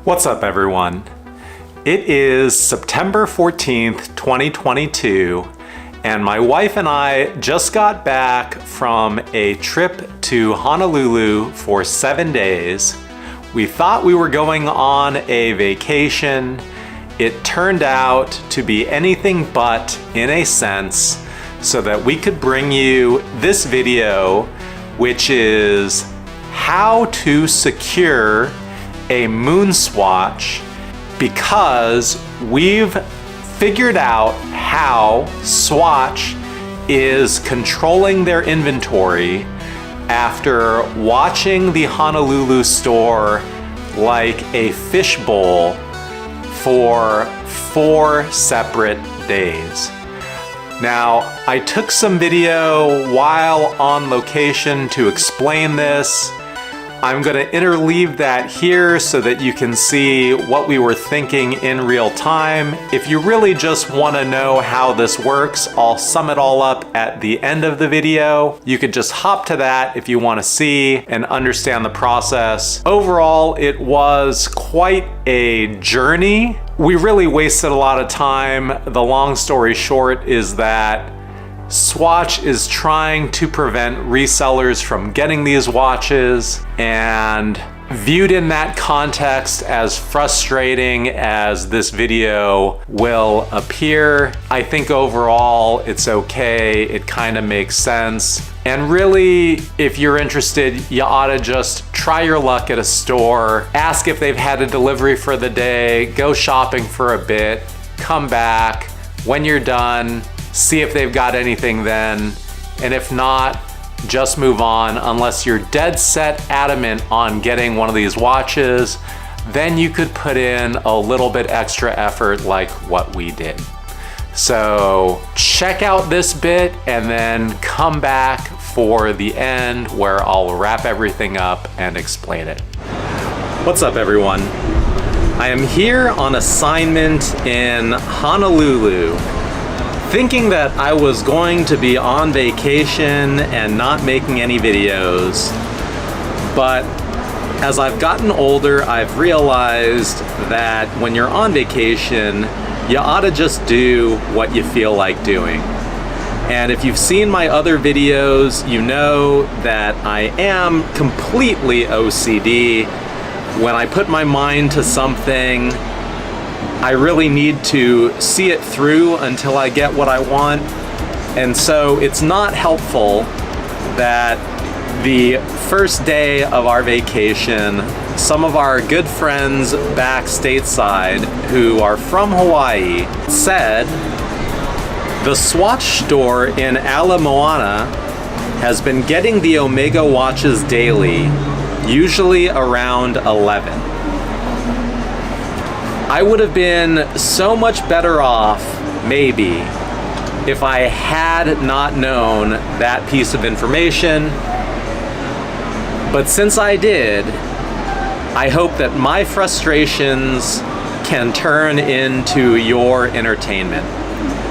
What's up, everyone? It is September 14th, 2022, and my wife and I just got back from a trip to Honolulu for 7 days. We thought we were going on a vacation. It turned out to be anything but, in a sense, so that we could bring you this video, which is how to secure a MoonSwatch, because we've figured out how Swatch is controlling their inventory after watching the Honolulu store like a fishbowl for 4 separate days. Now, I took some video while on location to explain this. I'm going to interleave that here so that you can see what we were thinking in real time. If you really just want to know how this works, I'll sum it all up at the end of the video. You could just hop to that if you want to see and understand the process. Overall, it was quite a journey. We really wasted a lot of time. The long story short is that Swatch is trying to prevent resellers from getting these watches, and viewed in that context, as frustrating as this video will appear, I think overall it's okay. It kind of makes sense. And really, if you're interested, you ought to just try your luck at a store, ask if they've had a delivery for the day, go shopping for a bit, come back. When you're done, see if they've got anything then, and if not, just move on. Unless you're dead set adamant on getting one of these watches, then you could put in a little bit extra effort like what we did. So check out this bit and then come back for the end where I'll wrap everything up and explain it. What's up, everyone? I am here on assignment in Honolulu, thinking that I was going to be on vacation and not making any videos. But as I've gotten older, I've realized that when you're on vacation, you ought to just do what you feel like doing. And if you've seen my other videos, you know that I am completely OCD. When I put my mind to something, I really need to see it through until I get what I want. And so it's not helpful that the first day of our vacation, some of our good friends back stateside who are from Hawaii said the Swatch store in Ala Moana has been getting the Omega watches daily, usually around 11. I would have been so much better off, maybe, if I had not known that piece of information. But since I did, I hope that my frustrations can turn into your entertainment,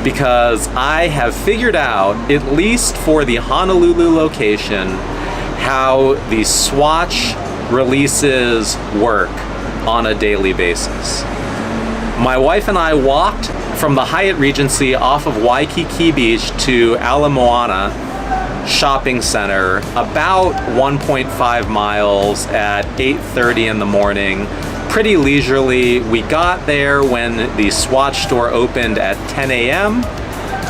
because I have figured out, at least for the Honolulu location, how the Swatch releases work on a daily basis. My wife and I walked from the Hyatt Regency off of Waikiki Beach to Ala Moana Shopping Center, about 1.5 miles at 8:30 in the morning, pretty leisurely. We got there when the Swatch store opened at 10 a.m.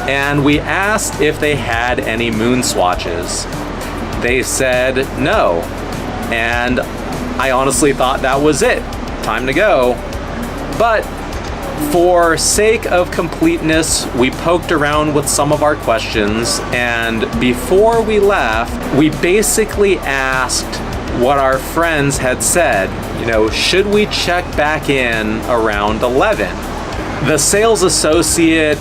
and we asked if they had any MoonSwatches. They said no, and I honestly thought that was it. Time to go. But for sake of completeness, we poked around with some of our questions, and before we left, we basically asked what our friends had said. You know, should we check back in around 11? The sales associate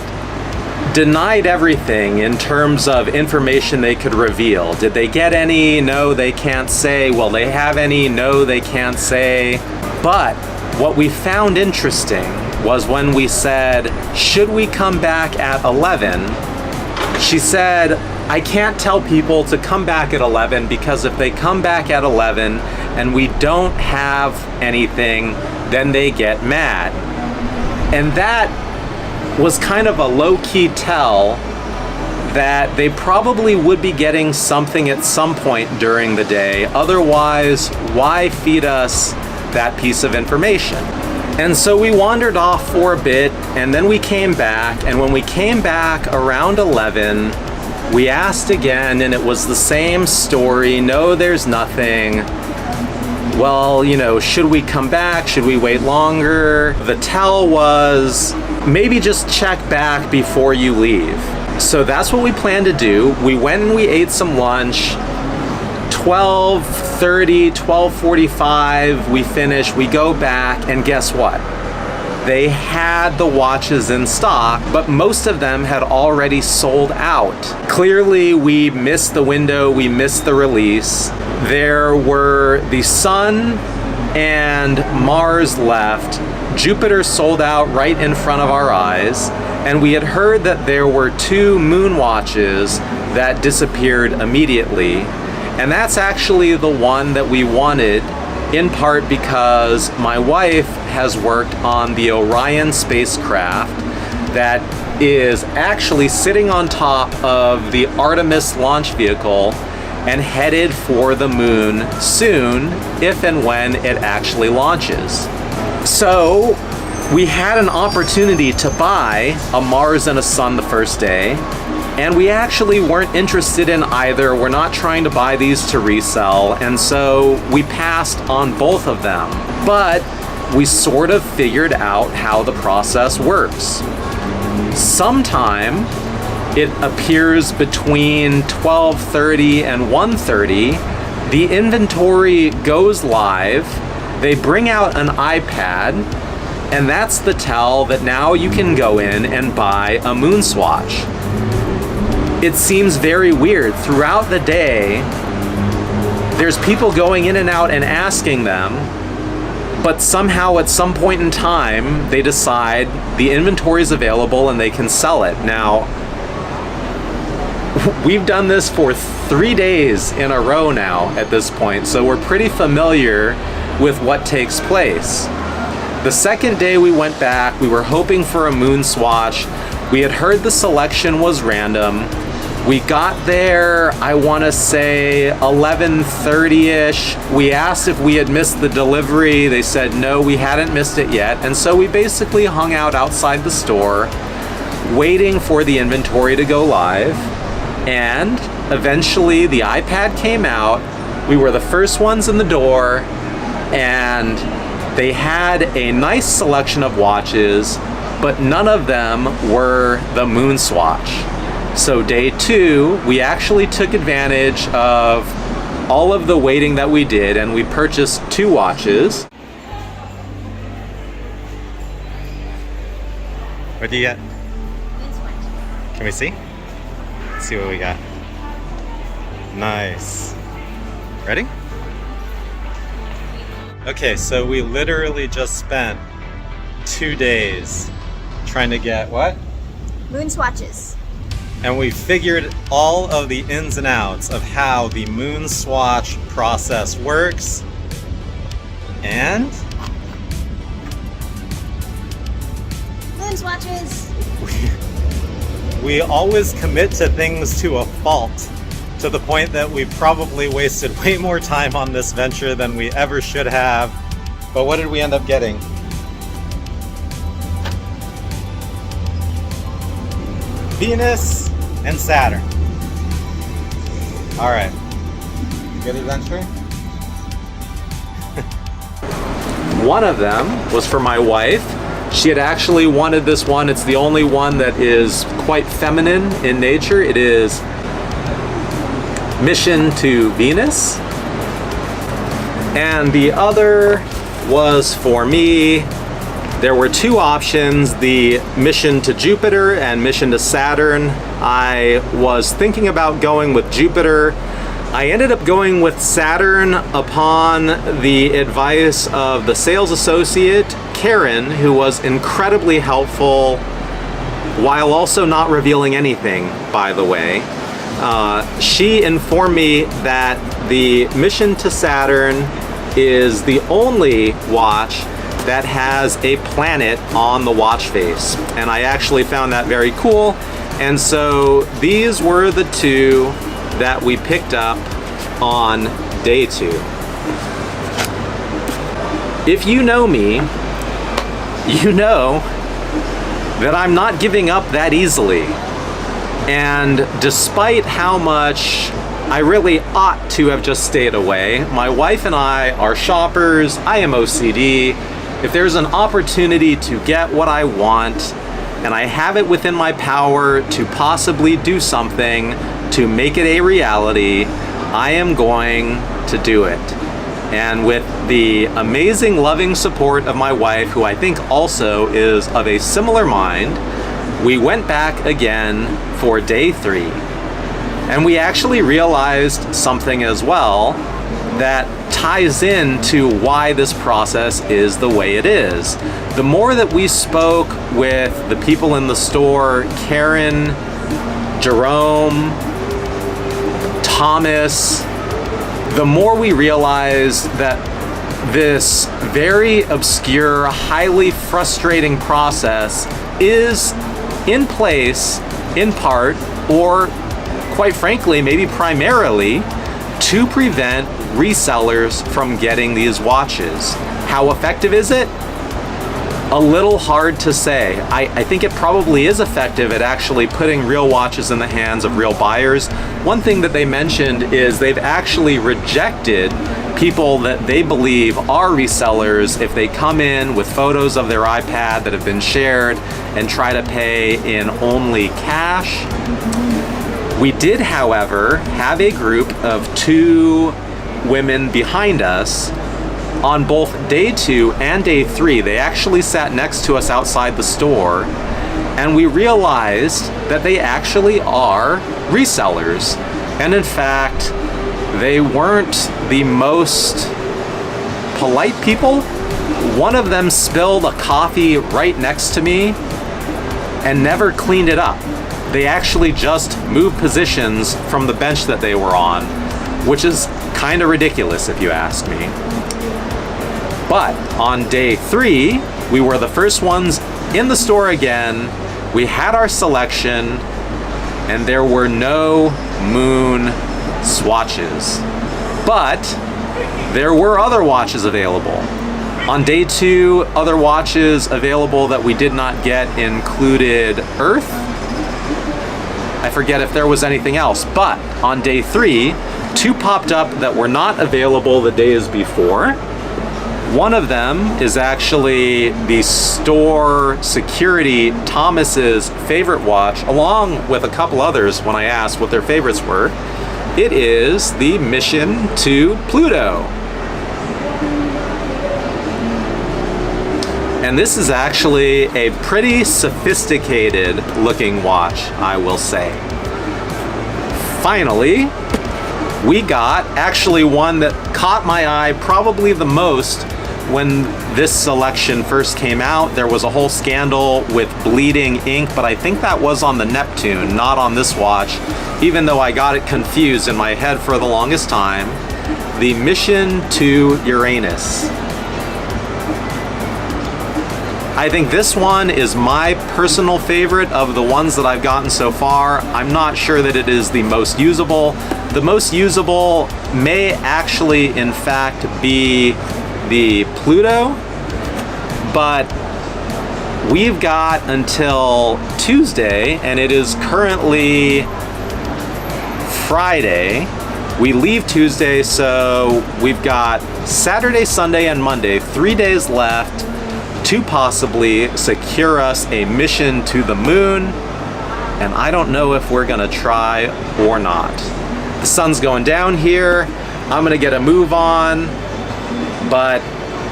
denied everything in terms of information they could reveal. Did they get any? No, they can't say. Will they have any? No, they can't say. But what we found interesting was when we said, should we come back at 11? She said, I can't tell people to come back at 11 because if they come back at 11 and we don't have anything, then they get mad. And that was kind of a low-key tell that they probably would be getting something at some point during the day. Otherwise, why feed us that piece of information? And so we wandered off for a bit, and then we came back, and when we came back around 11, we asked again, and it was the same story. No, there's nothing. Well, you know, should we come back? Should we wait longer? The tell was, maybe just check back before you leave. So that's what we planned to do. We went and we ate some lunch. 12:30, 12:45, we finish, we go back, and guess what? They had the watches in stock, but most of them had already sold out. Clearly, we missed the window, we missed the release. There were the Sun and Mars left. Jupiter sold out right in front of our eyes, and we had heard that there were 2 MoonWatches that disappeared immediately, and that's actually the one that we wanted, in part because my wife has worked on the Orion spacecraft that is actually sitting on top of the Artemis launch vehicle and headed for the moon soon, if and when it actually launches. So we had an opportunity to buy a Mars and a Sun the first day, and we actually weren't interested in either. We're not trying to buy these to resell, and so we passed on both of them. But we sort of figured out how the process works. Sometime it appears between 12:30 and 1:30, the inventory goes live, they bring out an iPad, and that's the tell that now you can go in and buy a MoonSwatch. It seems very weird. Throughout the day, there's people going in and out and asking them, but somehow at some point in time, they decide the inventory is available and they can sell it. Now, we've done this for 3 days in a row now at this point, so we're pretty familiar with what takes place. The second day we went back, we were hoping for a MoonSwatch. We had heard the selection was random. We got there, I want to say 11:30-ish. We asked if we had missed the delivery. They said no, we hadn't missed it yet. And so we basically hung out outside the store, waiting for the inventory to go live. And eventually the iPad came out. We were the first ones in the door, and they had a nice selection of watches, but none of them were the MoonSwatch. So day 2, we actually took advantage of all of the waiting that we did, and we purchased 2 watches. What do you get? MoonSwatch. Can we see? Let's see what we got. Nice. Ready? Okay, so we literally just spent 2 days trying to get what? MoonSwatches. And we figured all of the ins and outs of how the MoonSwatch process works. And MoonSwatches. We always commit to things to a fault, to the point that we probably wasted way more time on this venture than we ever should have. But what did we end up getting? Venus and Saturn. All right, good adventure. One of them was for my wife. She had actually wanted this one. It's the only one that is quite feminine in nature. It is Mission to Venus. And the other was for me. There were 2 options, the Mission to Jupiter and Mission to Saturn. I was thinking about going with Jupiter. I ended up going with Saturn upon the advice of the sales associate, Karen, who was incredibly helpful while also not revealing anything, by the way. She informed me that the Mission to Saturn is the only watch that has a planet on the watch face. And I actually found that very cool. And so these were the two that we picked up on day 2. If you know me, you know that I'm not giving up that easily. And despite how much I really ought to have just stayed away, my wife and I are shoppers. I am OCD. If there's an opportunity to get what I want, and I have it within my power to possibly do something to make it a reality, I am going to do it. And with the amazing loving support of my wife, who I think also is of a similar mind, we went back again for day 3. And we actually realized something as well that ties into why this process is the way it is. The more that we spoke with the people in the store, Karen, Jerome, Thomas, the more we realized that this very obscure, highly frustrating process is in place, in part, or quite frankly, maybe primarily, to prevent resellers from getting these watches. How effective is it? A little hard to say. I think it probably is effective at actually putting real watches in the hands of real buyers. One thing that they mentioned is they've actually rejected people that they believe are resellers if they come in with photos of their iPad that have been shared and try to pay in only cash. We did, however, have a group of 2 women behind us on both day 2 and day 3. They actually sat next to us outside the store, and we realized that they actually are resellers. And in fact, they weren't the most polite people. One of them spilled a coffee right next to me and never cleaned it up. They actually just moved positions from the bench that they were on, which is kind of ridiculous if you ask me. But on day 3, we were the first ones in the store again. We had our selection, and there were no moon swatches. But there were other watches available. On day 2, other watches available that we did not get included Earth. I forget if there was anything else, but on day 3, 2 popped up that were not available the days before. One of them is actually the store security Thomas's favorite watch, along with a couple others when I asked what their favorites were. It is the Mission to Pluto. And this is actually a pretty sophisticated looking watch, I will say. Finally, we got actually one that caught my eye probably the most when this selection first came out. There was a whole scandal with bleeding ink, but I think that was on the Neptune, not on this watch, even though I got it confused in my head for the longest time. The Mission to Uranus. I think this one is my personal favorite of the ones that I've gotten so far. I'm not sure that it is the most usable. The most usable may actually, in fact, be the Pluto, but we've got until Tuesday, and it is currently Friday. We leave Tuesday, so we've got Saturday, Sunday, and Monday, 3 days left to possibly secure us a mission to the moon, and I don't know if we're gonna try or not. The sun's going down here. I'm gonna get a move on, but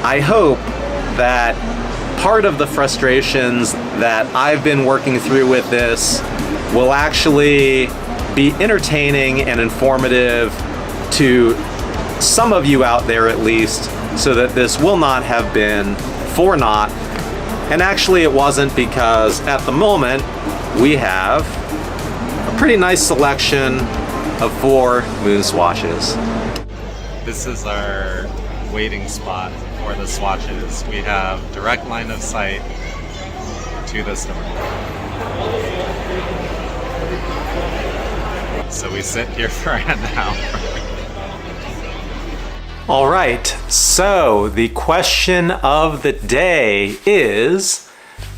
I hope that part of the frustrations that I've been working through with this will actually be entertaining and informative to some of you out there at least, so that this will not have been for naught. And actually it wasn't, because at the moment we have a pretty nice selection of 4 moon swatches. This is our waiting spot for the swatches. We have direct line of sight to the store. So we sit here for an hour. All right, so the question of the day is,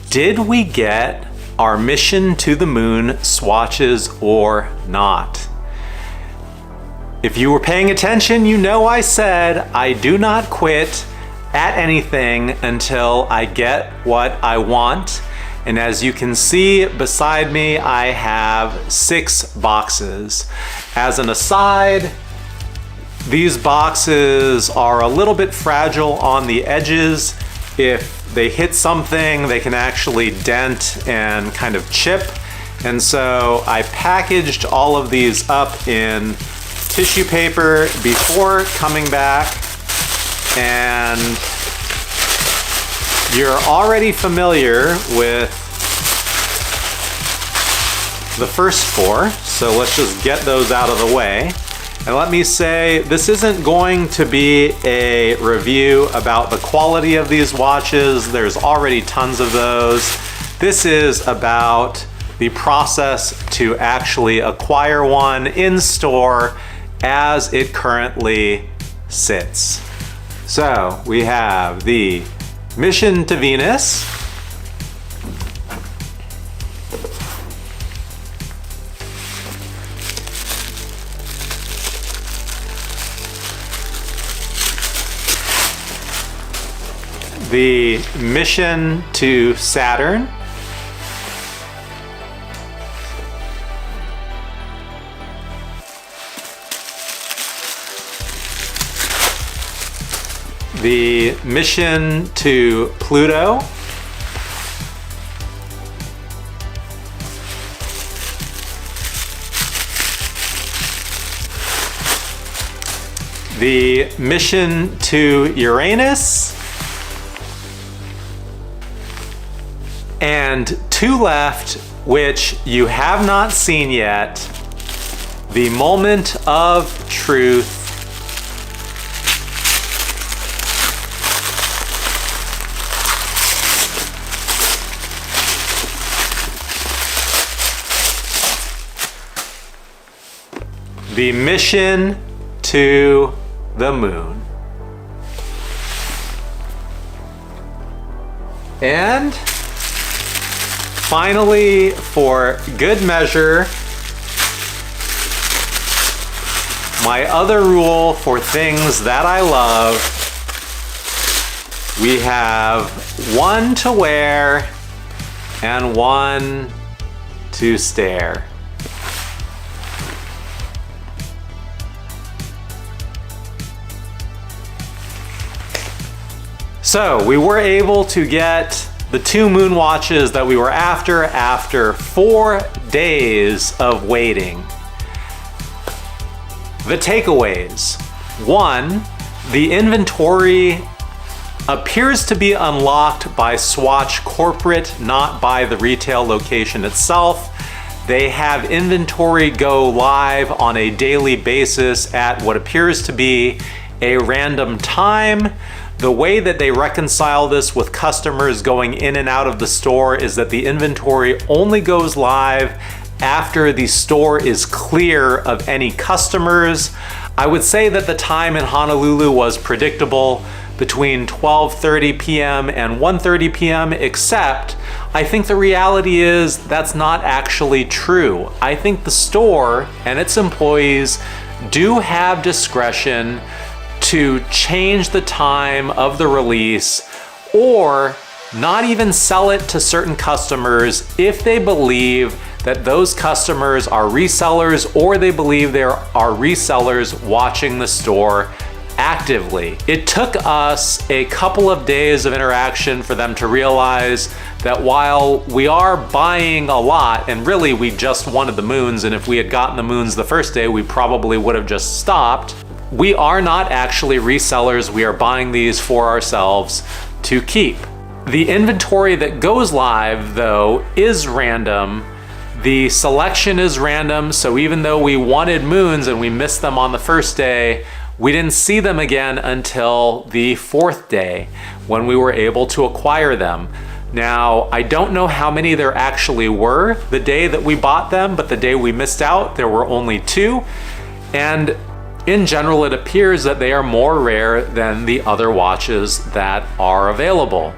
did we get our mission to the moon swatches or not? If you were paying attention, you know I said I do not quit at anything until I get what I want. And as you can see beside me, I have 6 boxes. As an aside, these boxes are a little bit fragile on the edges. If they hit something, they can actually dent and kind of chip. And so I packaged all of these up in tissue paper before coming back. And you're already familiar with the first 4, so let's just get those out of the way. And let me say, this isn't going to be a review about the quality of these watches. There's already tons of those. This is about the process to actually acquire one in store as it currently sits. So we have the Mission to Venus, the Mission to Saturn, the Mission to Pluto, the Mission to Uranus, and 2 left, which you have not seen yet, the Moment of Truth, the Mission to the Moon. And finally, for good measure, my other rule for things that I love, we have 1 to wear and 1 to stare. So we were able to get the 2 moon watches that we were after 4 days of waiting. The takeaways. 1, the inventory appears to be unlocked by Swatch corporate, not by the retail location itself. They have inventory go live on a daily basis at what appears to be a random time. The way that they reconcile this with customers going in and out of the store is that the inventory only goes live after the store is clear of any customers. I would say that the time in Honolulu was predictable, between 12:30 p.m. and 1:30 p.m., except I think the reality is that's not actually true. I think the store and its employees do have discretion to change the time of the release or not even sell it to certain customers if they believe that those customers are resellers or they believe there are resellers watching the store actively. It took us a couple of days of interaction for them to realize that while we are buying a lot, and really we just wanted the moons, and if we had gotten the moons the first day, we probably would have just stopped. We are not actually resellers. We are buying these for ourselves to keep. The inventory that goes live, though, is random. The selection is random, so even though we wanted moons and we missed them on the first day, We didn't see them again until the 4th day when we were able to acquire them. Now, I don't know how many there actually were the day that we bought them, but the day we missed out, there were only 2. And in general, it appears that they are more rare than the other watches that are available.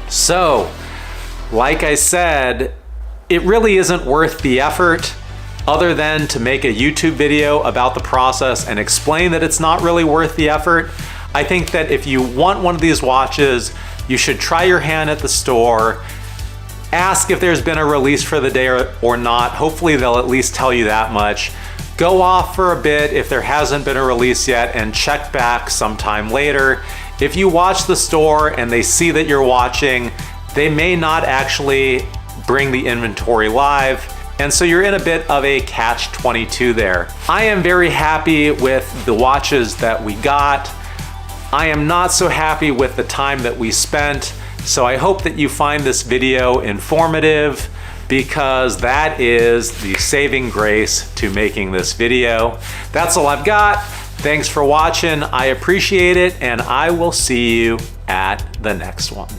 So, like I said, it really isn't worth the effort other than to make a YouTube video about the process and explain that it's not really worth the effort. I think that if you want one of these watches, you should try your hand at the store, ask if there's been a release for the day or not. Hopefully they'll at least tell you that much. Go off for a bit if there hasn't been a release yet and check back sometime later. If you watch the store and they see that you're watching, they may not actually bring the inventory live. And so you're in a bit of a catch-22 there. I am very happy with the watches that we got. I am not so happy with the time that we spent. So I hope that you find this video informative, because that is the saving grace to making this video. That's all I've got. Thanks for watching. I appreciate it, and I will see you at the next one.